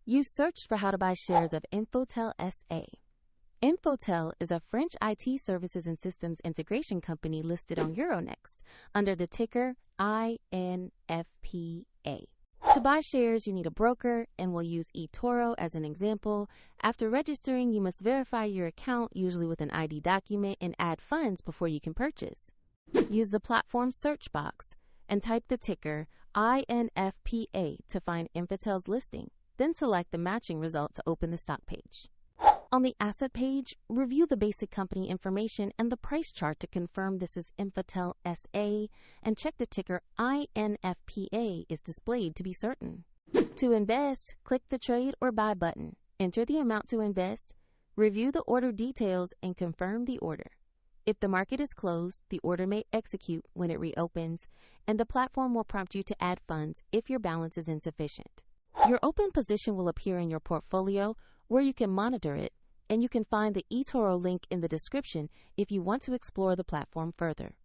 You searched for how to buy shares of Infotel SA. Infotel is a French IT services and systems integration company listed on Euronext under the ticker INF.PA. To buy shares, you need a broker, and we'll use eToro as an example. After registering, you must verify your account, usually with an ID document, and add funds before you can purchase. Use the platform search box and type the ticker INF.PA to find Infotel's listing. Then select the matching result to open the stock page. On the asset page, review the basic company information and the price chart to confirm this is Infotel SA, and check the ticker INF.PA is displayed to be certain. To invest, click the Trade or Buy button. Enter the amount to invest, review the order details, and confirm the order. If the market is closed, the order may execute when it reopens, and the platform will prompt you to add funds if your balance is insufficient. Your open position will appear in your portfolio where you can monitor it, and you can find the eToro link in the description if you want to explore the platform further.